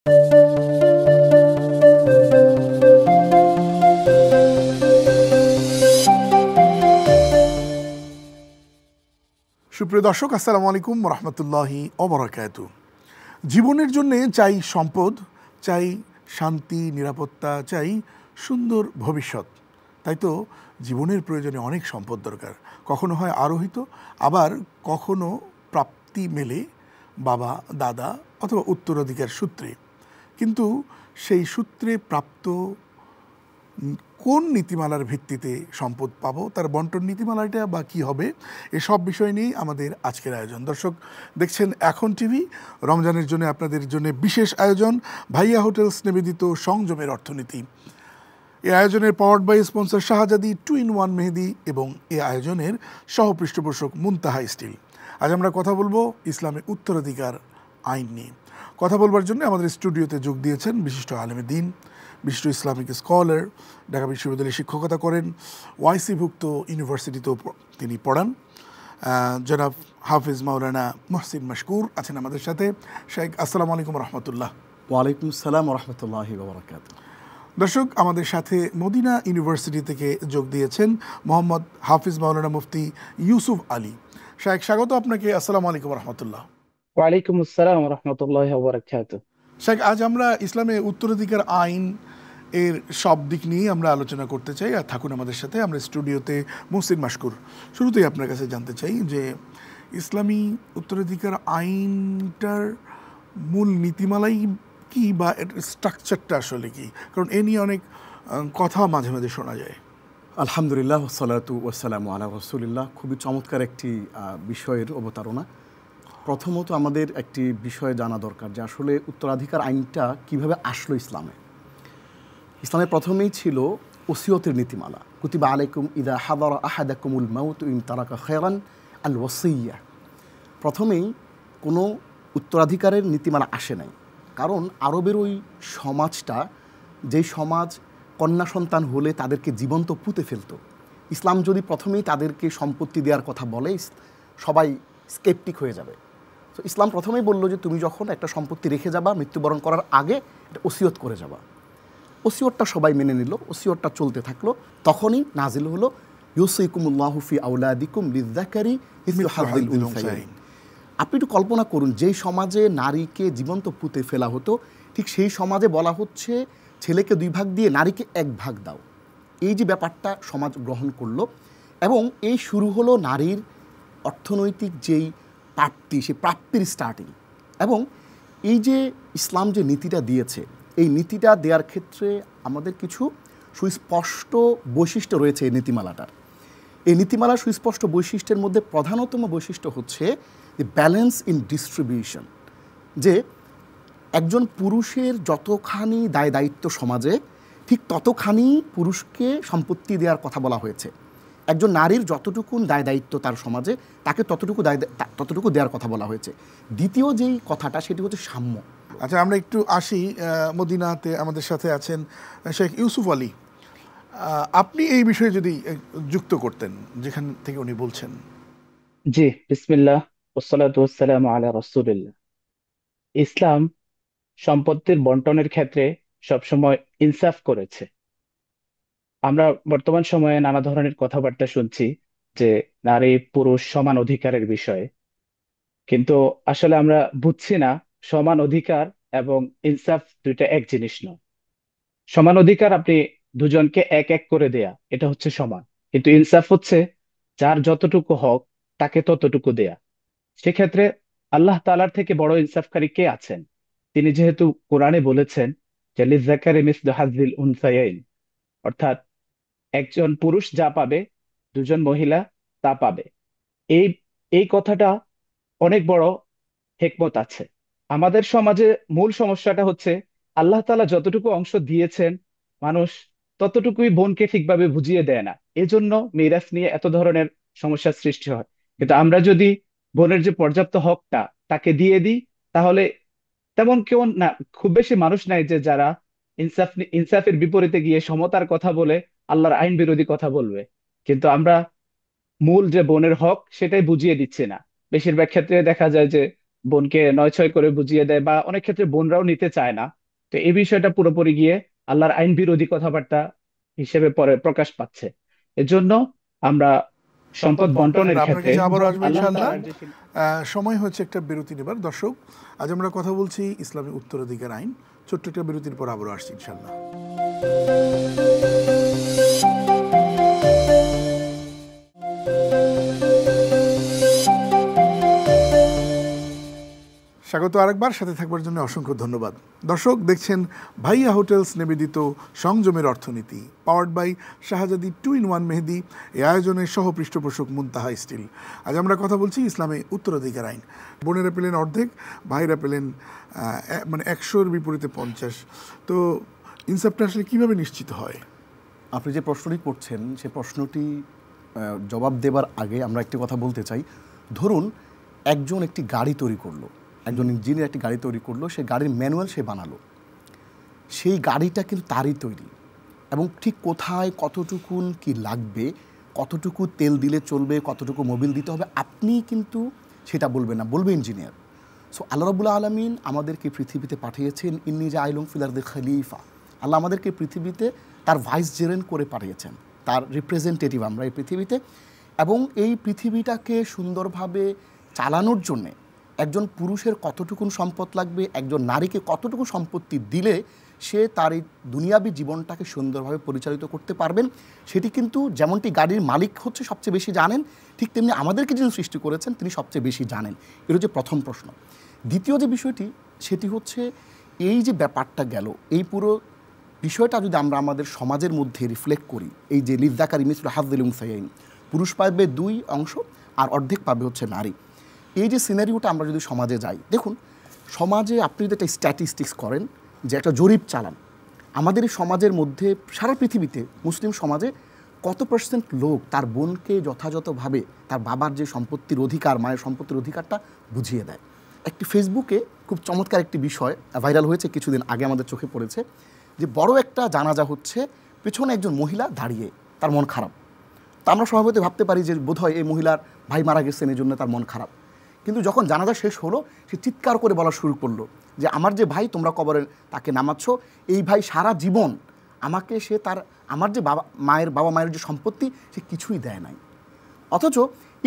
সুপ্রিয় দর্শক, আসসালামু আলাইকুম রহমতুল্লাহি ওবরাকাতু। জীবনের জন্যে চাই সম্পদ, চাই শান্তি, নিরাপত্তা, চাই সুন্দর ভবিষ্যৎ। তাই তো জীবনের প্রয়োজনে অনেক সম্পদ দরকার। কখনো হয় আরোহিত, আবার কখনো প্রাপ্তি মেলে বাবা, দাদা অথবা উত্তরাধিকার সূত্রে। কিন্তু সেই সূত্রে প্রাপ্ত কোন নীতিমালার ভিত্তিতে সম্পদ পাবো, তার বন্টন নীতিমালাটা বা কী হবে, এসব বিষয় নিয়েই আমাদের আজকের আয়োজন। দর্শক দেখছেন এখন টিভি। রমজানের জন্য আপনাদের জন্য বিশেষ আয়োজন ভাইয়া হোটেলস নিবেদিত সংযমের অর্থনীতি। এই আয়োজনের পাওয়ার্ড বাই স্পন্সর শাহজাদি 2-in-1 মেহেদি এবং এই আয়োজনের সহপৃষ্ঠপোষক মুনতাহা স্টিল। আজ আমরা কথা বলবো ইসলামে উত্তরাধিকার আইন নিয়ে। কথা বলবার জন্য আমাদের স্টুডিওতে যোগ দিয়েছেন বিশিষ্ট আলেমে দ্বীন, বিশিষ্ট ইসলামিক স্কলার, ঢাকা বিশ্ববিদ্যালয়ে শিক্ষকতা করেন, ওয়াইসিভুক্ত ইউনিভার্সিটিতেও তিনি পড়ান, জনাব হাফিজ মাওলানা মুহসিন মাশকুর আছেন আমাদের সাথে। শেখ, আসসালামু আলাইকুম রহমতুল্লাহ। ওয়ালাইকুম আসসালাম রহমতুল্লাহি ওয়া বারাকাতুহু। দর্শক, আমাদের সাথে মদিনা ইউনিভার্সিটি থেকে যোগ দিয়েছেন মোহাম্মদ হাফিজ মাওলানা মুফতি ইউসুফ আলী। শেখ, স্বাগত আপনাকে। আসসালামু আলাইকুম রহমতুল্লাহ। ওয়ালাইকুম আসসালাম রাহমাতুল্লাহি ওয়া বারাকাতুহু। শেখ, আজ আমরা ইসলামে উত্তরাধিকার আইন এর সব দিক নিয়ে আমরা আলোচনা করতে চাই। আর থাকুন আমাদের সাথে। আমরা স্টুডিওতে মুহসিন মাশকুর। শুরুতেই আপনার কাছে জানতে চাই যে ইসলামী উত্তরাধিকার আইনটার মূল নীতিমালাই কি, বা এর স্ট্রাকচারটা আসলে কি? কারণ এ নিয়ে অনেক কথা মাঝে মাঝে শোনা যায়। আলহামদুলিল্লাহ ওয়াসসালাতু ওয়াসসালামু আলা রাসূলিল্লাহ। খুবই চমৎকার একটি বিষয়ের অবতারণা। প্রথমত আমাদের একটি বিষয় জানা দরকার যে আসলে উত্তরাধিকার আইনটা কিভাবে আসলো ইসলামে। ইসলামে প্রথমেই ছিল ওসিয়তের নীতিমালা। কুতিবা আলাইকুম ইযা হাদারা আহাদাকুমুল মাউতু ইন তারাকা খায়রান আল ওয়াসিয়্যা। প্রথমেই কোনো উত্তরাধিকারের নীতিমালা আসে নাই, কারণ আরবের ওই সমাজটা, যেই সমাজ কন্যা সন্তান হলে তাদেরকে জীবন্ত পুঁতে ফেলতো। ইসলাম যদি প্রথমেই তাদেরকে সম্পত্তি দেওয়ার কথা বলে, সবাই স্কেপটিক হয়ে যাবে। তো ইসলাম প্রথমেই বলল যে তুমি যখন একটা সম্পত্তি রেখে যাবা, মৃত্যুবরণ করার আগে এটা ওসিয়ত করে যাবা। ওসিয়তটা সবাই মেনে নিল, ওসিয়তটা চলতে থাকলো। তখনই নাজিল হলো ইউসিকুমুল্লাহু ফি আওলাদিকুম লিযযাকারি মিসলু হাযযিল উনসায়াইন। আপনি একটু কল্পনা করুন, যেই সমাজে নারীকে জীবন্ত পুঁতে ফেলা হতো, ঠিক সেই সমাজে বলা হচ্ছে ছেলেকে 2 ভাগ দিয়ে নারীকে 1 ভাগ দাও। এই যে ব্যাপারটা সমাজ গ্রহণ করলো, এবং এই শুরু হলো নারীর অর্থনৈতিক যেই প্রাপ্তি, সেই প্রাপ্তির স্টার্টিং। এবং এই যে ইসলাম যে নীতিটা দিয়েছে, এই নীতিটা দেওয়ার ক্ষেত্রে আমাদের কিছু সুস্পষ্ট বৈশিষ্ট্য রয়েছে এই নীতিমালাটার। এই নীতিমালার সুস্পষ্ট বৈশিষ্ট্যের মধ্যে প্রধানতম বৈশিষ্ট্য হচ্ছে যে ব্যালেন্স ইন ডিস্ট্রিবিউশন। যে একজন পুরুষের যতখানি দায় দায়িত্ব সমাজে, ঠিক ততখানি পুরুষকে সম্পত্তি দেওয়ার কথা বলা হয়েছে। একজন নারীর যতটুকু দায় দায়িত্ব তার সমাজে, তাকে ততটুকু দেওয়ার কথা বলা হয়েছে। দ্বিতীয় যেই কথাটা, সেটি হচ্ছে সাম্য। আচ্ছা, আমরা একটু আসি মদিনাতে। আমাদের সাথে আছেন শেখ ইউসুফ আলী। আপনি এই বিষয়ে যদি যুক্ত করতেন যেখান থেকে উনি বলছেন। জি, বিসমিল্লাহ ওয়াসসালাতু ওয়াসসালামু আলা রাসূলিল্লাহ। ইসলাম সম্পত্তির বন্টনের ক্ষেত্রে সবসময় ইনসাফ করেছে। আমরা বর্তমান সময়ে নানা ধরনের কথাবার্তা শুনছি যে নারী পুরুষ সমান অধিকারের বিষয়ে, কিন্তু আসলে আমরা বুঝছি না সমান অধিকার এবং ইনসাফ দুইটা এক জিনিস নয়। সমান অধিকার আপনি দুজনকে এক এক করে দেয়া, এটা হচ্ছে সমান। কিন্তু ইনসাফ হচ্ছে যার যতটুকু হক তাকে ততটুকু দেয়া। সেক্ষেত্রে আল্লাহ তাআলার থেকে বড় ইনসাফকারী কে আছেন? তিনি যেহেতু কোরআনে বলেছেন যে লিযযাকারি মিসলু হাযযিল উনসায়াইন, অর্থাৎ একজন পুরুষ যা পাবে দুজন মহিলা তা পাবে। এই এই কথাটা অনেক বড় হেকমত আছে। আমাদের সমাজে মূল সমস্যাটা হচ্ছে আল্লাহ তাআলা যতটুকু অংশ দিয়েছেন, মানুষ ততটুকুই বোনকে ঠিকভাবে বুঝিয়ে দেয় না। এজন্য মিরাথ নিয়ে এত ধরনের সমস্যার সৃষ্টি হয়। কিন্তু আমরা যদি বোনের যে পর্যাপ্ত হকটা তাকে দিয়ে দিই, তাহলে তেমন কেউ না, খুব বেশি মানুষ নাই যে যারা ইনসাফের বিপরীতে গিয়ে সমতার কথা বলে আল্লাহর আইন বিরোধী কথা বলবে। কিন্তু আমরা মূল যে বোনের হক সেটাই বুঝিয়ে দিচ্ছি না। বেশিরভাগ ক্ষেত্রে দেখা যায় যে বোনকে নয় ছয় করে বুঝিয়ে দেয়, বা অনেক ক্ষেত্রে বোনরাও নিতে চায় না। তো এই বিষয়টা পুরোপুরি গিয়ে আল্লাহর আইন বিরোধী কথাবার্তা হিসেবে পরে প্রকাশ পাচ্ছে। এজন্য আমরা সম্পদ বন্টনের আমরা আপনার ক্ষেত্রে কাছে আবারও আসবো আল্লাহ ইনশাআল্লাহ। তাআলার যে সময় হচ্ছে একটা বিরতি নেবার। দর্শক, আজ আমরা কথা বলছি ইসলামী উত্তরাধিকার আইন। ছোট্ট একটা বিরতির পর আবারও আসছি ইনশাআল্লাহ। স্বাগত আরেকবার, সাথে থাকবার জন্য অসংখ্য ধন্যবাদ। দর্শক, দেখছেন ভাইয়া হোটেলস নিবেদিত সংযমের অর্থনীতি, পাওয়ার্ড বাই শাহজাদি 2-in-1 মেহেদি। এই আয়োজনের সহ পৃষ্ঠপোষক মুনতাহা স্টিল। আজ আমরা কথা বলছি ইসলামে উত্তরাধিকার আইন। বোনেরা পেলেন অর্ধেক, ভাইরা পেলেন মানে 100-র বিপরীতে 50। তো ইনসাফটা আসলে কীভাবে নিশ্চিত হয়? আপনি যে প্রশ্নটি করছেন সে প্রশ্নটি জবাব দেবার আগে আমরা একটি কথা বলতে চাই। ধরুন একজন একটি গাড়ি তৈরি করলো, একজন ইঞ্জিনিয়ার একটি গাড়ি তৈরি করলো, সে গাড়ির ম্যানুয়াল সে বানালো। সেই গাড়িটা কিন্তু তারই তৈরি, এবং ঠিক কোথায় কতটুকুন কি লাগবে, কতটুকু তেল দিলে চলবে, কতটুকু মোবিল দিতে হবে, আপনি কিন্তু সেটা বলবেন না, বলবে ইঞ্জিনিয়ার। সো আল্লাহ রাব্বুল আলামিন আমাদেরকে পৃথিবীতে পাঠিয়েছেন, ইন্নী জাইলুন ফিল আরদি খলিফা। আল্লাহ আমাদেরকে পৃথিবীতে তার ভাইস জেরেন করে পাঠিয়েছেন, তার রিপ্রেজেন্টেটিভ আমরা এই পৃথিবীতে। এবং এই পৃথিবীটাকে সুন্দরভাবে চালানোর জন্যে একজন পুরুষের কতটুকুন সম্পদ লাগবে, একজন নারীকে কতটুকু সম্পত্তি দিলে সে তার এই দুনিয়াবী জীবনটাকে সুন্দরভাবে পরিচালিত করতে পারবেন, সেটি কিন্তু যেমনটি গাড়ির মালিক হচ্ছে সবচেয়ে বেশি জানেন, ঠিক তেমনি আমাদেরকে যিনি সৃষ্টি করেছেন তিনি সবচেয়ে বেশি জানেন। এর হচ্ছে প্রথম প্রশ্ন। দ্বিতীয় যে বিষয়টি সেটি হচ্ছে এই যে ব্যাপারটা গেল, এই পুরো বিষয়টা যদি আমরা আমাদের সমাজের মধ্যে রিফ্লেক্ট করি, এই যে লিযযাকারি মিসলু হাযযিল উনসায়াইন, পুরুষ পাবে 2 অংশ আর অর্ধেক পাবে হচ্ছে নারী, এই যে সিনারিওটা আমরা যদি সমাজে যাই, দেখুন সমাজে আপনি যদি একটা স্ট্যাটিস্টিক্স করেন, যে একটা জরিপ চালান, আমাদের এই সমাজের মধ্যে সারা পৃথিবীতে মুসলিম সমাজে কত পার্সেন্ট লোক তার বোনকে যথাযথভাবে তার বাবার যে সম্পত্তির অধিকার, মায়ের সম্পত্তির অধিকারটা বুঝিয়ে দেয়। একটি ফেসবুকে খুব চমৎকার একটি বিষয় ভাইরাল হয়েছে কিছুদিন আগে, আমাদের চোখে পড়েছে, যে বড় একটা জানাজা হচ্ছে, পেছনে একজন মহিলা দাঁড়িয়ে, তার মন খারাপ। তা আমরা স্বভাবত ভাবতে পারি যে বোধহয় এই মহিলার ভাই মারা গেছেন, এই জন্য তার মন খারাপ। কিন্তু যখন জানাজা শেষ হলো, সে চিৎকার করে বলা শুরু করলো যে আমার যে ভাই তোমরা কবরে তাকে নামাচ্ছ, এই ভাই সারা জীবন আমাকে সে তার আমার যে বাবা মায়ের যে সম্পত্তি সে কিছুই দেয় নাই। অথচ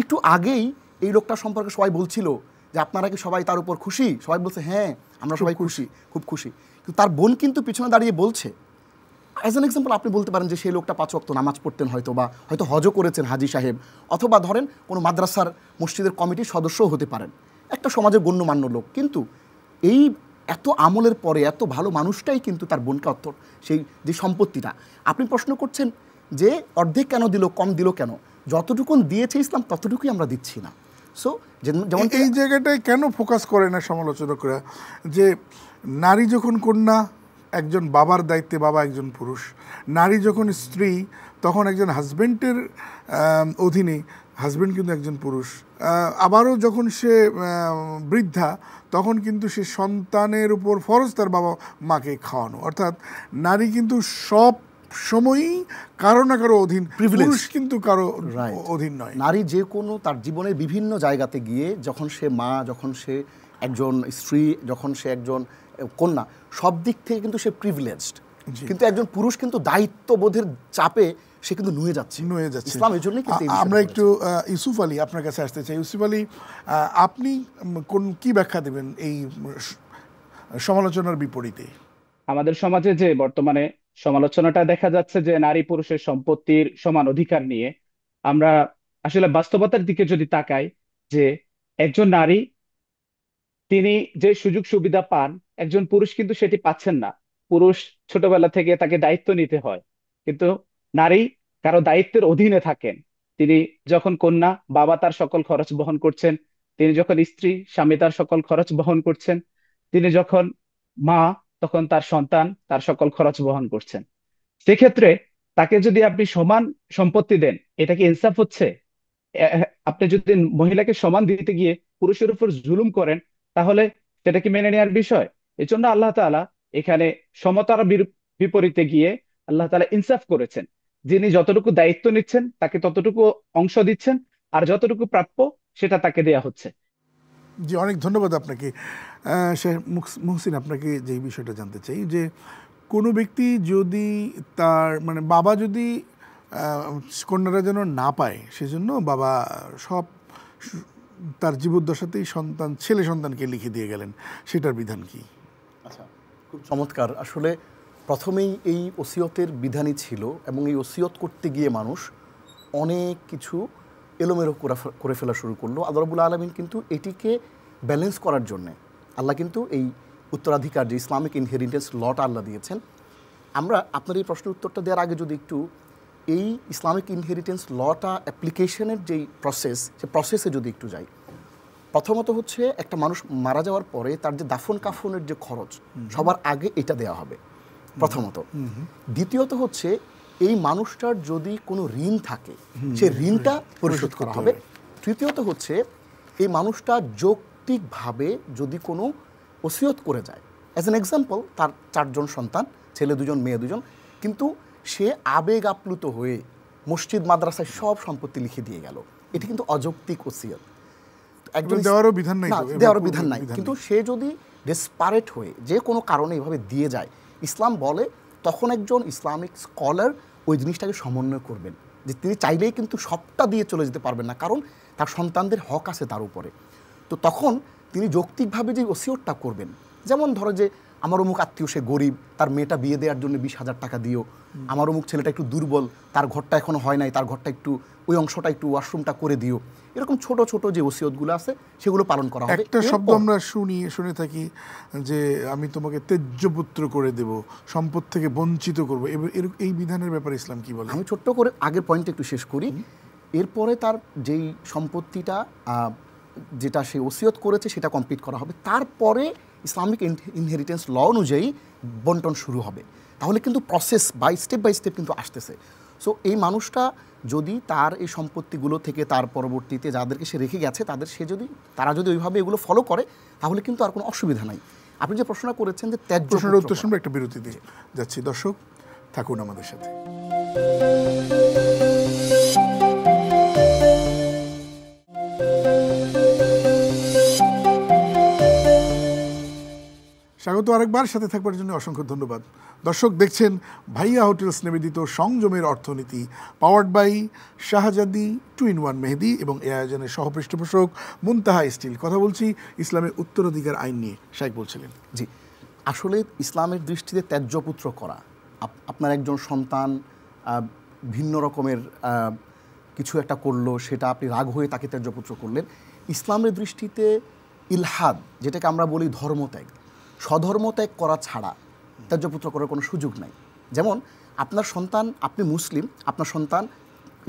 একটু আগেই এই লোকটার সম্পর্কে সবাই বলছিল যে আপনারা কি সবাই তার উপর খুশি? সবাই বলছে হ্যাঁ আমরা সবাই খুশি, খুব খুশি। কিন্তু তার বোন কিন্তু পিছনে দাঁড়িয়ে বলছে, অ্যাজ অ্যান এক্সাম্পল আপনি বলতে পারেন যে সেই লোকটা 5 ওয়াক্ত নামাজ পড়তেন, হয়তো হজও করেছেন হাজি সাহেব, অথবা ধরেন কোনো মাদ্রাসার মসজিদের কমিটির সদস্যও হতে পারেন, একটা সমাজের গণ্যমান্য লোক। কিন্তু এই এত আমলের পরে এত ভালো মানুষটাই কিন্তু তার বোনকে সেই যে সম্পত্তিটা, আপনি প্রশ্ন করছেন যে অর্ধেক কেন দিল, কম দিল কেন? যতটুকুন দিয়েছে ইসলাম ততটুকুই আমরা দিচ্ছি না। সো যেমন এই জায়গাটায় কেন ফোকাস করে না সমালোচকরা, যে নারী যখন কন্যা একজন বাবার দায়িত্বে, বাবা একজন পুরুষ, নারী যখন স্ত্রী তখন একজন হাজব্যান্ডের অধীনে, হাজব্যান্ড কিন্তু একজন পুরুষ, আবারও যখন সে বৃদ্ধা তখন কিন্তু সে সন্তানের উপর ফরজ তার বাবা মাকে খাওয়ানো। অর্থাৎ নারী কিন্তু সব সময়ই কারো না কারো অধীন, পুরুষ কিন্তু কারো অধীন নয়। নারী যে কোনো তার জীবনের বিভিন্ন জায়গাতে গিয়ে, যখন সে মা, যখন সে একজন স্ত্রী, যখন সে একজন কন্যা, সব দিক থেকে কিন্তু সে প্রিভিলেজড। কিন্তু একজন পুরুষ কিন্তু দায়িত্ববোধের চাপে সে কিন্তু নুয়ে যাচ্ছে। ইসলাম এই জন্যই কিন্তু আমরা একটু ইউসুফ আলী আপনার কাছে আসতে চাই। ইউসুফ আলী, আপনি কি ব্যাখ্যা দেবেন এই সমালোচনার বিপরীতে? আমাদের সমাজে যে বর্তমানে সমালোচনাটা দেখা যাচ্ছে যে নারী পুরুষের সম্পত্তির সমান অধিকার নিয়ে, আমরা আসলে বাস্তবতার দিকে যদি তাকাই, যে একজন নারী তিনি যে সুযোগ সুবিধা পান, একজন পুরুষ কিন্তু সেটি পাচ্ছেন না। পুরুষ ছোটবেলা থেকে তাকে দায়িত্ব নিতে হয়, কিন্তু নারী কারো দায়িত্বের অধীনে থাকেন। তিনি যখন কন্যা, বাবা তার সকল খরচ বহন করছেন। তিনি যখন স্ত্রী, স্বামী তার সকল খরচ বহন করছেন। তিনি যখন মা, তখন তার সন্তান তার সকল খরচ বহন করছেন। সেক্ষেত্রে তাকে যদি আপনি সমান সম্পত্তি দেন, এটা কি ইনসাফ হচ্ছে? আপনি যদি মহিলাকে সমান দিতে গিয়ে পুরুষের উপর জুলুম করেন, তাহলে সেটা কি মেনে নেওয়ার বিষয়? এই জন্য আল্লাহ তাআলা এখানে সমতার বিপরীতে গিয়ে আল্লাহ তাআলা ইনসাফ করেছেন। যিনি যতটুকু দায়িত্ব নিচ্ছেন তাকে ততটুকু অংশ দিচ্ছেন, আর যতটুকু প্রাপ্য সেটা তাকে দেয়া হচ্ছে। জি, অনেক ধন্যবাদ আপনাকে। শেখ মুহসিন, আপনাকে যে বিষয়টা জানতে চাই যে কোনো ব্যক্তি যদি তার মানে বাবা যদি কন্যারা যেন না পায়, সেজন্য বাবা সব তার জীবদ্দশাতেই ছেলে সন্তানকে লিখে দিয়ে গেলেন, সেটার বিধান কি? আচ্ছা, খুব চমৎকার। আসলে প্রথমেই এই ওসিয়তের বিধানই ছিল, এবং এই ওসিয়ত করতে গিয়ে মানুষ অনেক কিছু এলোমেলো করে ফেলা শুরু করলো। আল্লাহ রাব্বুল আলামিন কিন্তু এটিকে ব্যালেন্স করার জন্যে আল্লাহ কিন্তু এই উত্তরাধিকার যে ইসলামিক ইনহেরিটেন্স লটা আল্লাহ দিয়েছেন। আমরা আপনার এই প্রশ্নের উত্তরটা দেওয়ার আগে যদি একটু এই ইসলামিক ইনহেরিটেন্স লটা অ্যাপ্লিকেশনের যেই প্রসেস, সে প্রসেসে যদি একটু যাই। প্রথমত হচ্ছে একটা মানুষ মারা যাওয়ার পরে তার যে দাফন কাফনের যে খরচ, সবার আগে এটা দেওয়া হবে প্রথমত। দ্বিতীয়ত হচ্ছে এই মানুষটার যদি কোনো ঋণ থাকে, সে ঋণটা পরিশোধ করা হবে। তৃতীয়ত হচ্ছে এই মানুষটা যৌক্তিকভাবে যদি কোনো ওসিয়ত করে যায়, অ্যাজ অ্যান এক্সাম্পল, তার 4 জন সন্তান, ছেলে 2 জন মেয়ে 2 জন, কিন্তু সে আবেগ আপ্লুত হয়ে মসজিদ মাদ্রাসায় সব সম্পত্তি লিখে দিয়ে গেল, এটি কিন্তু অযৌক্তিক ওসিয়ত। দেওয়ারও বিধান নাই, দেওয়ারও বিধান নাই, কিন্তু সে যদি ডেসপারেট হয়ে যে কোনো কারণে এইভাবে দিয়ে যায়, ইসলাম বলে তখন একজন ইসলামিক স্কলার ওই জিনিসটাকে সমন্বয় করবেন, যে তিনি চাইলেই কিন্তু সবটা দিয়ে চলে যেতে পারবেন না, কারণ তার সন্তানদের হক আছে তার উপরে। তো তখন তিনি যৌক্তিকভাবে যে ওসিয়তটা করবেন, যেমন ধরো যে আমার অমুক আত্মীয় সে গরিব, তার মেয়েটা বিয়ে দেওয়ার জন্য 20,000 টাকা দিও, আমার অমুক ছেলেটা একটু দুর্বল, তার ঘরটা এখনো হয় নাই, তার ঘরটা একটু ওই অংশটা একটু ওয়াশরুমটা করে দিও, এরকম ছোট ছোট যে ওসিয়তগুলো আছে সেগুলো পালন করা হবে। একটা শব্দ আমরা শুনে থাকি যে আমি তোমাকে তেজ্যপুত্র করে দেব, সম্পদ থেকে বঞ্চিত করবো, এই বিধানের ব্যাপারে ইসলাম কি বলে? আমি ছোট্ট করে আগের পয়েন্টটা একটু শেষ করি। এরপরে তার যেই সম্পত্তিটা যেটা সে ওসিয়ত করেছে সেটা কমপ্লিট করা হবে, তারপরে ইসলামিক ইনহেরিটেন্স ল অনুযায়ী বন্টন শুরু হবে। তাহলে কিন্তু প্রসেস বাই স্টেপ কিন্তু আসতেছে। সো এই মানুষটা যদি তার এই সম্পত্তিগুলো থেকে তার পরবর্তীতে যাদেরকে সে রেখে গেছে তারা যদি ওইভাবে এগুলো ফলো করে, তাহলে কিন্তু আর কোনো অসুবিধা নাই। আপনি যে প্রশ্নটা করেছেন যে প্রশ্নের উত্তর শুনবো, একটা বিরতি দিয়ে যাচ্ছি। দর্শক থাকুন আমাদের সাথে। স্বাগত আরেকবার, সাথে থাকবার জন্য অসংখ্য ধন্যবাদ। দর্শক দেখছেন ভাইয়া হোটেলস নিবেদিত সংযমের অর্থনীতি, পাওয়ার্ড বাই শাহজাদি 2-in-1 মেহেদি এবং এই আয়োজনের সহপৃষ্ঠপোষক মুনতাহা স্টিল। কথা বলছি ইসলামের উত্তরাধিকার আইন নিয়ে। শাইখ বলছিলেন। জি, আসলে ইসলামের দৃষ্টিতে ত্যায্যপুত্র করা, আপনার একজন সন্তান ভিন্ন রকমের কিছু একটা করলো, সেটা আপনি রাগ হয়ে তাকে ত্যায্যপুত্র করলেন, ইসলামের দৃষ্টিতে ইলহাদ, যেটাকে আমরা বলি ধর্মত্যাগ, স্বধর্মত্যাগ করা ছাড়া ত্যায্যপুত্র করার কোনো সুযোগ নাই। যেমন আপনার সন্তান, আপনি মুসলিম, আপনার সন্তান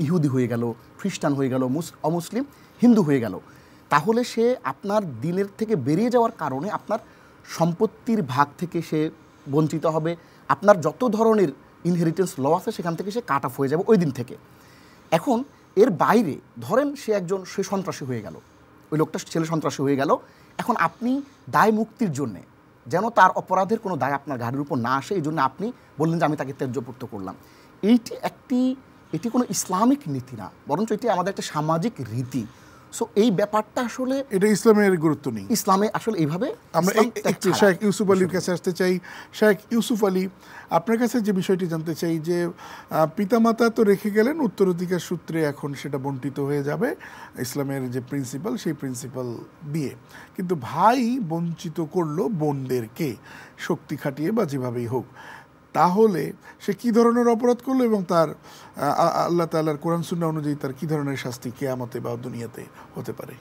ইহুদি হয়ে গেল, খ্রিস্টান হয়ে গেল, অমুসলিম হিন্দু হয়ে গেল, তাহলে সে আপনার দিনের থেকে বেরিয়ে যাওয়ার কারণে আপনার সম্পত্তির ভাগ থেকে সে বঞ্চিত হবে। আপনার যত ধরনের ইনহেরিটেন্স ল আছে সেখান থেকে সে কাট অফ হয়ে যাবে ওই দিন থেকে। এখন এর বাইরে ধরেন সে সন্ত্রাসী হয়ে গেল, ওই লোকটা ছেলে সন্ত্রাসী হয়ে গেল, এখন আপনি দায় মুক্তির জন্যে, যেন তার অপরাধের কোনো দায় আপনার গাড়ির উপর না আসে, এই জন্য আপনি বললেন যে আমি তাকে ত্যায্যপুত্র করলাম। এটি কোনো ইসলামিক নীতি না, বরঞ্চ এটি আমাদের একটা সামাজিক রীতি। সো এই ব্যাপারটা আসলে এটা ইসলামের গুরুত্ব নেই, ইসলামে আসলে এইভাবে। আমরা একটু শেখ ইউসুফ আলীর কাছে আসতে চাই। শেখ ইউসুফ আলী, আপনার কাছে যে বিষয়টি জানতে চাই যে পিতামাতা তো রেখে গেলেন, উত্তরাধিকার সূত্রে এখন সেটা বণ্টিত হয়ে যাবে ইসলামের যে প্রিন্সিপাল, সেই প্রিন্সিপাল দিয়ে, কিন্তু ভাই বঞ্চিত করলো বোনদেরকে শক্তি খাটিয়ে বা যেভাবেই হোক, তাহলে সে কি ধরনের অপরাধ করলো এবং তার আল্লাহ তাআলার কোরআন সুন্নাহ অনুযায়ী তার কি ধরনের শাস্তি কিয়ামতে বা দুনিয়াতে হতে পারে?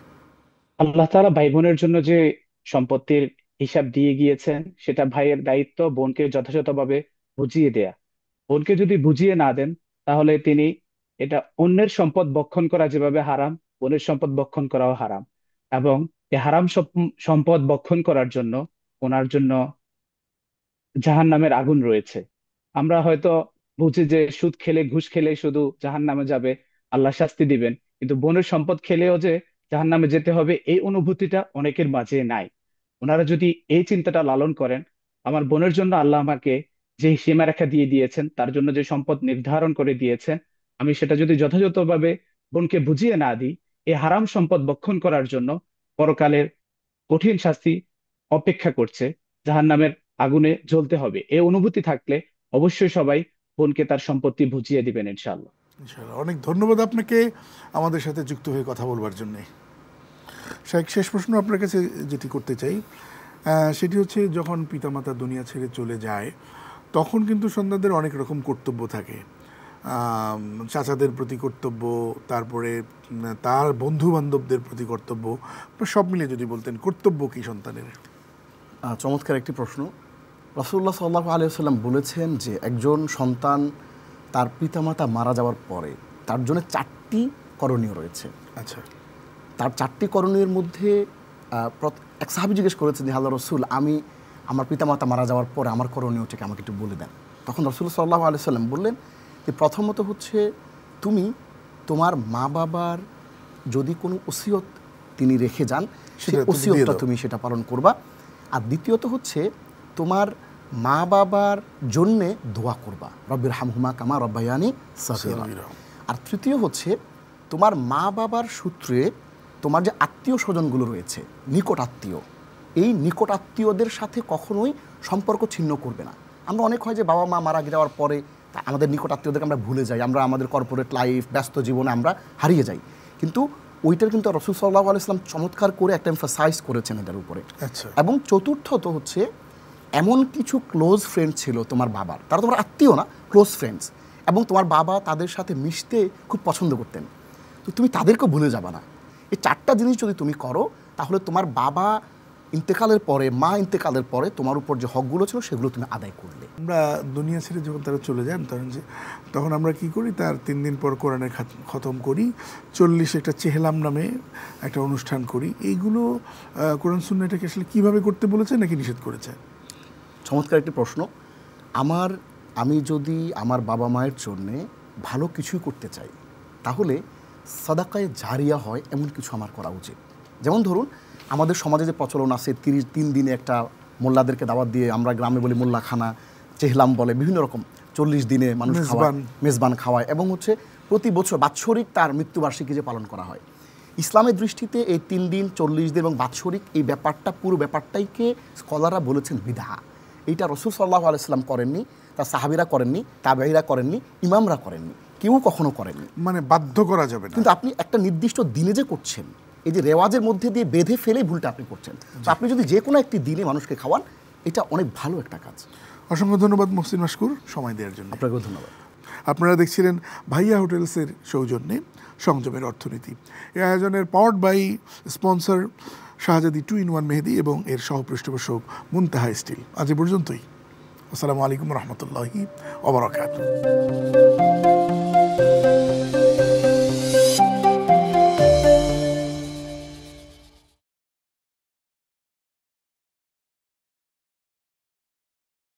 আল্লাহ তাআলা ভাই বোনের জন্য যে সম্পত্তির হিসাব দিয়ে গিয়েছেন, সেটা ভাইয়ের দায়িত্ব বোনকে যথাযথভাবে বুঝিয়ে দেয়া। বোনকে যদি বুঝিয়ে না দেন, তাহলে তিনি এটা অন্যের সম্পদ ভক্ষণ করা যেভাবে হারাম, বোনের সম্পদ ভক্ষণ করাও হারাম। এবং এই হারাম সম্পদ ভক্ষণ করার জন্য ওনার জন্য জাহান্নামের আগুন রয়েছে। আমরা হয়তো বুঝি যে সুদ খেলে ঘুষ খেলে শুধু জাহান্নামে যাবে, আল্লাহ শাস্তি দিবেন, কিন্তু বোনের সম্পদ খেলেও যে জাহান্নামে যেতে হবে, এই অনুভূতিটা অনেকের মাঝে নাই। ওনারা যদি এই চিন্তাটা লালন করেন, আমার বোনের জন্য আল্লাহ আমাকে যে সীমারেখা দিয়ে দিয়েছেন, তার জন্য যে সম্পদ নির্ধারণ করে দিয়েছেন, আমি সেটা যদি যথাযথভাবে বোনকে বুঝিয়ে না দিই, এই হারাম সম্পদ ভক্ষণ করার জন্য পরকালের কঠিন শাস্তি অপেক্ষা করছে, জাহান্নামের আগুনে জ্বলতে হবে, এই অনুভূতি থাকলে অবশ্যই সবাই বোনকে তার সম্পত্তি বুঝিয়ে দিবেন ইনশাআল্লাহ। ইনশাআল্লাহ, অনেক ধন্যবাদ আপনাকে আমাদের সাথে যুক্ত হয়ে কথা বলবার জন্যে। শাইখ, শেষ প্রশ্ন আপনার কাছে যেটি করতে চাই সেটি হচ্ছে, যখন পিতামাতা দুনিয়া ছেড়ে চলে যায় তখন কিন্তু সন্তানদের অনেক রকম কর্তব্য থাকে, চাচাদের প্রতি কর্তব্য, তারপরে তার বন্ধু বান্ধবদের প্রতি কর্তব্য, সব মিলিয়ে যদি বলতেন কর্তব্য কি সন্তানের? চমৎকার একটি প্রশ্ন। রাসূলুল্লাহ সাল্লাল্লাহু আলাইহি ওয়াসাল্লাম বলেছেন যে একজন সন্তান তার পিতামাতা মারা যাওয়ার পরে তার জন্য 4টি করণীয় রয়েছে। আচ্ছা, তার 4টি করণীয়ের মধ্যে এক সাহাবী জিজ্ঞেস করেছেন যে আল্লাহ রসুল, আমি আমার পিতামাতা মারা যাওয়ার পরে আমার করণীয়টাকে আমাকে একটু বলে দেন। তখন রাসূলুল্লাহ সাল্লাল্লাহু আলাইহি ওয়াসাল্লাম বললেন যে প্রথমত হচ্ছে তুমি তোমার মা বাবার যদি কোনো ওসিয়ত তিনি রেখে যান সেই ওসিয়তটা তুমি সেটা পালন করবা। আর দ্বিতীয়ত হচ্ছে তোমার মা বাবার জন্যে দোয়া করবা, রব্বির হামহুমা কামা রব্বায়ানি সগীরা। আর তৃতীয় হচ্ছে তোমার মা বাবার সূত্রে তোমার যে আত্মীয় স্বজনগুলো রয়েছে, নিকট আত্মীয়, এই নিকট আত্মীয়দের সাথে কখনোই সম্পর্ক ছিন্ন করবে না। আমরা অনেক হয় যে বাবা মা মারা যাওয়ার পরে আমাদের নিকট আত্মীয়দেরকে আমরা ভুলে যাই, আমরা আমাদের কর্পোরেট লাইফ, ব্যস্ত জীবনে আমরা হারিয়ে যাই, কিন্তু ওইটার কিন্তু রাসূল সাল্লাল্লাহু আলাইহি ওয়াসাল্লাম চমৎকার করে একটা এমফাসাইজ করেছেন এটার উপরে। আচ্ছা, এবং চতুর্থত হচ্ছে এমন কিছু ক্লোজ ফ্রেন্ড ছিল তোমার বাবার, তারা তোমার আত্মীয় না, ক্লোজ ফ্রেন্ডস, এবং তোমার বাবা তাদের সাথে মিশতে খুব পছন্দ করতেন, তো তুমি তাদেরকেও ভুলে যাবা না। এই 4টা জিনিস যদি তুমি করো তাহলে তোমার বাবা ইন্তেকালের পরে, মা ইন্তেকালের পরে তোমার উপর যে হকগুলো ছিল সেগুলো তুমি আদায় করলে। আমরা দুনিয়া ছেড়ে যখন তারা চলে যান তখন আমরা কি করি, তার 3 দিন পর কোরআনের খতম করি, 40 একটা চেহলাম নামে একটা অনুষ্ঠান করি। এইগুলো কোরআন সুন্নাহ এটাকে আসলে কীভাবে করতে বলেছে নাকি নিষেধ করেছে? চমৎকার একটি প্রশ্ন। আমি যদি আমার বাবা মায়ের জন্যে ভালো কিছুই করতে চাই তাহলে সাদাকায়ে জারিয়া হয় এমন কিছু আমার করা উচিত। যেমন ধরুন, আমাদের সমাজে যে প্রচলন আছে 3 দিনে একটা মোল্লাদেরকে দাওয়াত দিয়ে, আমরা গ্রামে বলি মোল্লাখানা, চেহলাম বলে, বিভিন্ন রকম 40 দিনে মানুষ খাওয়ায়, মেজবান খাওয়ায়, এবং হচ্ছে প্রতি বছর বাৎসরিক তার মৃত্যুবার্ষিকী যে পালন করা হয়। ইসলামের দৃষ্টিতে এই 3 দিন, 40 দিন এবং বাৎসরিক এই ব্যাপারটা, পুরো ব্যাপারটাইকে স্কলাররা বলেছেন বিদআ। এইটা রাসূল সাল্লাল্লাহু আলাইহি ওয়াসাল্লাম করেননি, তার সাহাবীরা করেননি, তাবেঈরা করেননি, ইমামরা করেননি, কেউ কখনো করেননি। মানে বাধ্য করা যাবে না, কিন্তু আপনি একটা নির্দিষ্ট দিনে যে করছেন, এই যে রেওয়াজের মধ্যে দিয়ে বেঁধে ফেলে ভুলটা আপনি করছেন। তো আপনি যদি যে কোনো একটি দিনে মানুষকে খাওয়ান, এটা অনেক ভালো একটা কাজ। অসংখ্য ধন্যবাদ মুহসিন মাশকুর সময় দেওয়ার জন্য। আপনাকেও ধন্যবাদ। আপনারা দেখছিলেন ভাইয়া হোটেলসের সৌজন্যে সংযমের অর্থনীতি। এই আয়োজনের পাওয়ার্ড বাই স্পন্সর শাহজাদি 2-in-1 মেহেদি এবং এর সহ-পৃষ্ঠপোষক মুনতাহা স্টিল। আজ এ পর্যন্তই। আসসালামু আলাইকুম রহমতুল্লাহি ওয়া বারাকাতুহু।